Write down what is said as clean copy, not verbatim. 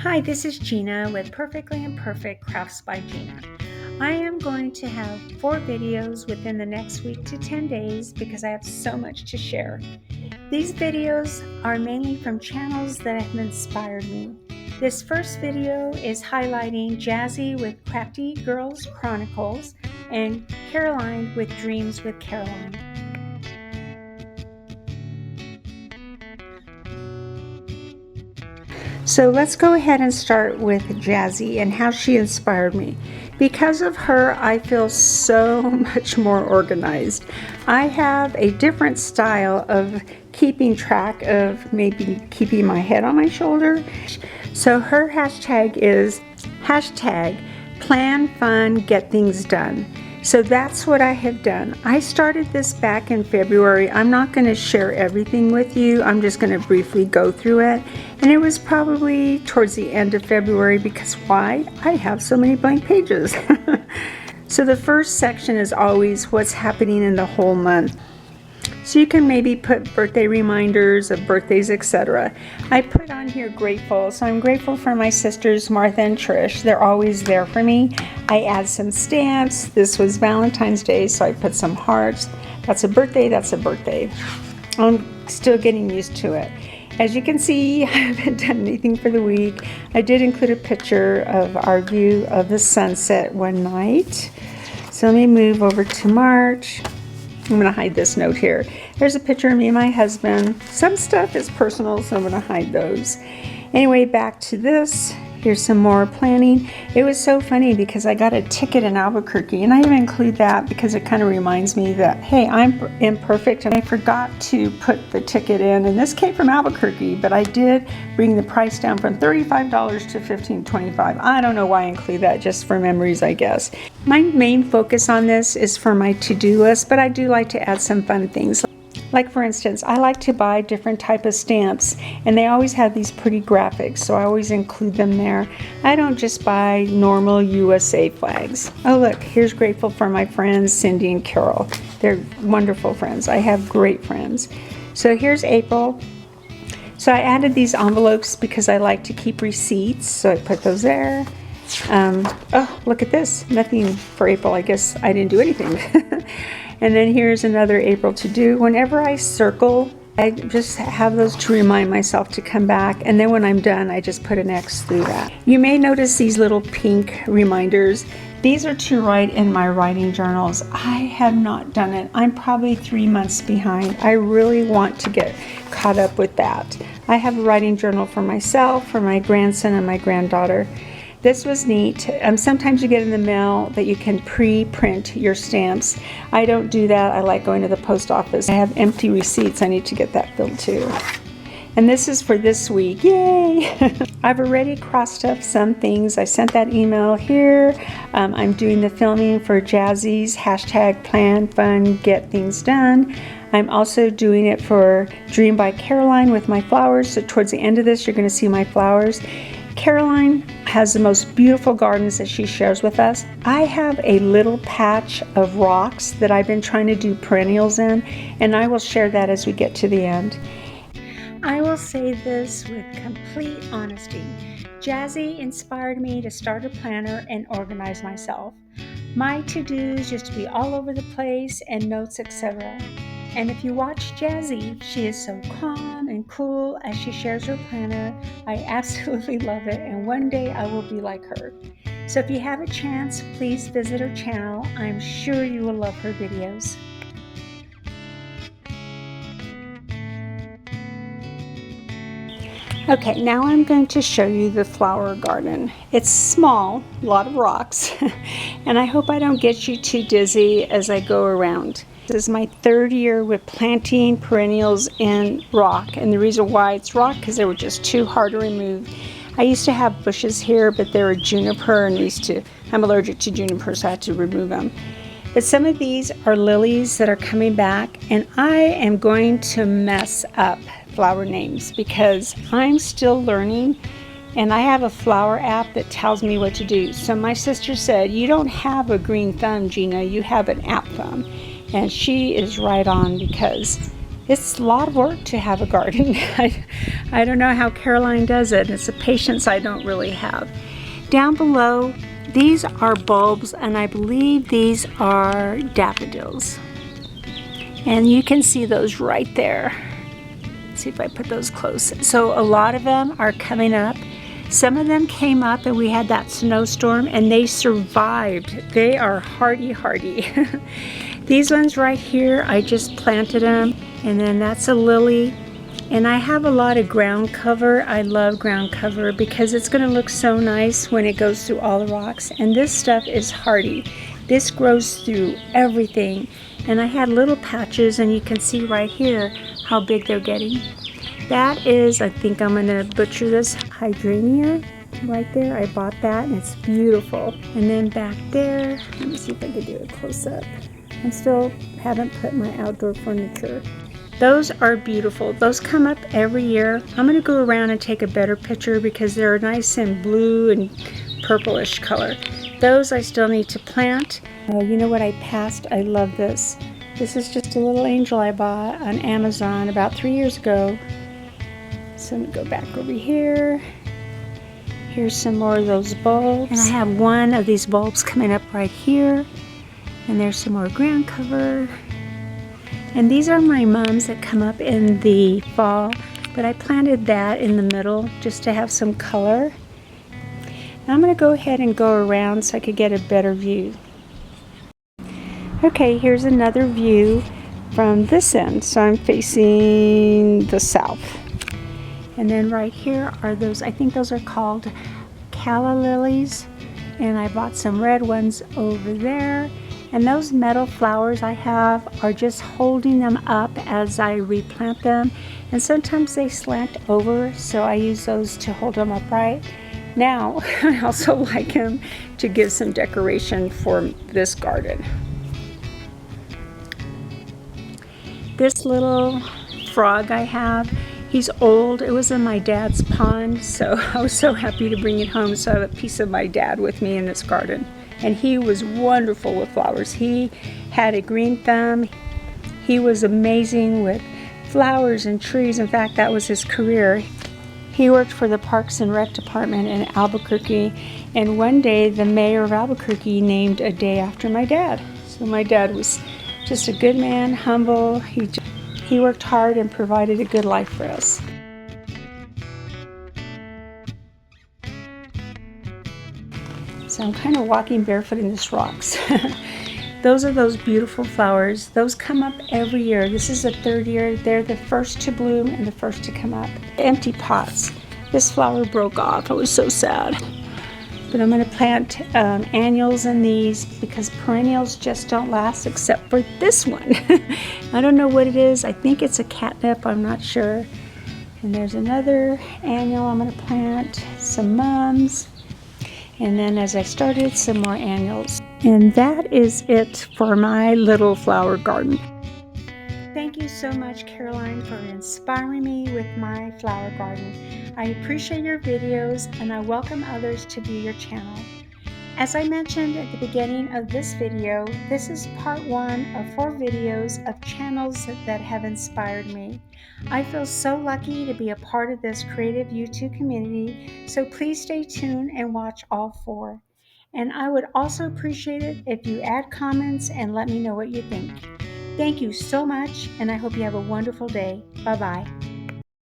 Hi, this is Gina with Perfectly Imperfect Crafts by Gina. I am going to have 4 videos within the next week to 10 days because I have so much to share. These videos are mainly from channels that have inspired me. This first video is highlighting Jazzie with Crafty Girls Chronicles and Caroline with Dreams with Caroline. So let's go ahead and start with Jazzie and how she inspired me. Because of her, I feel so much more organized. I have a different style of keeping track of maybe keeping my head on my shoulder. So her hashtag is hashtag plan fun get things done. So that's what I have done. I started this back in February. I'm not going to share everything with you. I'm just going to briefly go through it. And it was probably towards the end of February because why? I have so many blank pages. So the first section is always what's happening in the whole month. So you can maybe put birthday reminders of birthdays, etc. I put on here grateful. So I'm grateful for my sisters, Martha and Trish. They're always there for me. I add some stamps. This was Valentine's Day, so I put some hearts. That's a birthday, that's a birthday. I'm still getting used to it. As you can see, I haven't done anything for the week. I did include a picture of our view of the sunset one night. So let me move over to March. I'm going to hide this note here. There's a picture of me and my husband. Some stuff is personal, so I'm going to hide those. Anyway, back to this. Here's some more planning. It was so funny because I got a ticket in Albuquerque, and I even include that because it kind of reminds me that, hey, I'm imperfect, and I forgot to put the ticket in, and this came from Albuquerque, but I did bring the price down from $35 to $15.25. I don't know why I include that, just for memories, I guess. My main focus on this is for my to-do list, but I do like to add some fun things. Like for instance, I like to buy different type of stamps, and they always have these pretty graphics, so I always include them there. I don't just buy normal USA flags. Oh look, here's grateful for my friends Cindy and Carol. They're wonderful friends. I have great friends. So here's April. So I added these envelopes because I like to keep receipts, so I put those there. Oh, look at this. Nothing for April. I guess I didn't do anything. And then here's another April to do. Whenever I circle, I just have those to remind myself to come back. And then when I'm done, I just put an X through that. You may notice these little pink reminders. These are to write in my writing journals. I have not done it. I'm probably 3 months behind. I really want to get caught up with that. I have a writing journal for myself, for my grandson, and my granddaughter. This was neat. Sometimes you get in the mail that you can pre-print your stamps. I don't do that. I like going to the post office. I have empty receipts. I need to get that filled too. And this is for this week. Yay! I've already crossed off some things. I sent that email here. I'm doing the filming for Jazzie's hashtag plan fun get things done. I'm also doing it for Dream by Caroline with my flowers. So towards the end of this, you're going to see my flowers. Caroline has the most beautiful gardens that she shares with us. I have a little patch of rocks that I've been trying to do perennials in, and I will share that as we get to the end. I will say this with complete honesty. Jazzie inspired me to start a planner and organize myself. My to-dos used to be all over the place and notes, etc. And if you watch Jazzie, she is so calm and cool as she shares her planner. I absolutely love it, and one day I will be like her. So if you have a chance, please visit her channel. I'm sure you will love her videos. Okay, now I'm going to show you the flower garden. It's small, a lot of rocks, and I hope I don't get you too dizzy as I go around. This is my 3rd year with planting perennials in rock, and the reason why it's rock because they were just too hard to remove. I used to have bushes here, but they were juniper, and I'm allergic to juniper, so I had to remove them. But some of these are lilies that are coming back, and I am going to mess up flower names because I'm still learning, and I have a flower app that tells me what to do. So my sister said, you don't have a green thumb, Gina, you have an app thumb. And she is right on because It's a lot of work to have a garden. I don't know how Caroline does it. It's a patience I don't really have. Down below, these are bulbs, and I believe these are daffodils. And you can see those right there. Let's see if I put those close. So a lot of them are coming up. Some of them came up and we had that snowstorm and they survived. They are hardy. These ones right here, I just planted them, and then that's a lily. And I have a lot of ground cover. I love ground cover because it's going to look so nice when it goes through all the rocks. And this stuff is hardy. This grows through everything. And I had little patches, and you can see right here how big they're getting. That is, I think I'm going to butcher this, hydrangea right there. I bought that and it's beautiful. And then back there, let me see if I can do a close up. I still haven't put my outdoor furniture. Those are beautiful. Those come up every year. I'm going to go around and take a better picture because they're nice and blue and purplish color. Those I still need to plant. You know what I passed? I love this. This is just a little angel I bought on Amazon about 3 years ago. So let me go back over here. Here's some more of those bulbs. And I have one of these bulbs coming up right here. And there's some more ground cover. And these are my mums that come up in the fall, but I planted that in the middle just to have some color. And I'm going to go ahead and go around so I could get a better view. Okay, here's another view from this end. So I'm facing the south. And then right here are those, I think those are called calla lilies. And I bought some red ones over there. And those metal flowers I have are just holding them up as I replant them. And sometimes they slant over, so I use those to hold them upright. Now, I also like them to give some decoration for this garden. This little frog I have, he's old. It was in my dad's pond, so I was so happy to bring it home. So I have a piece of my dad with me in this garden. And he was wonderful with flowers. He had a green thumb. He was amazing with flowers and trees. In fact, that was his career. He worked for the Parks and Rec Department in Albuquerque. And one day, the mayor of Albuquerque named a day after my dad. So my dad was just a good man, humble. He worked hard and provided a good life for us. So I'm kind of walking barefoot in these rocks. Those are those beautiful flowers. Those come up every year. This is the third year. They're the first to bloom and the first to come up. Empty pots. This flower broke off. I was so sad. But I'm going to plant annuals in these because perennials just don't last except for this one. I don't know what it is. I think it's a catnip. I'm not sure. And there's another annual I'm going to plant. Some mums. And then as I started, some more annuals. And that is it for my little flower garden. Thank you so much, Caroline, for inspiring me with my flower garden. I appreciate your videos and I welcome others to view your channel. As I mentioned at the beginning of this video, this is part 1 of 4 videos of channels that have inspired me. I feel so lucky to be a part of this creative YouTube community, so please stay tuned and watch all 4. And I would also appreciate it if you add comments and let me know what you think. Thank you so much, and I hope you have a wonderful day. Bye-bye.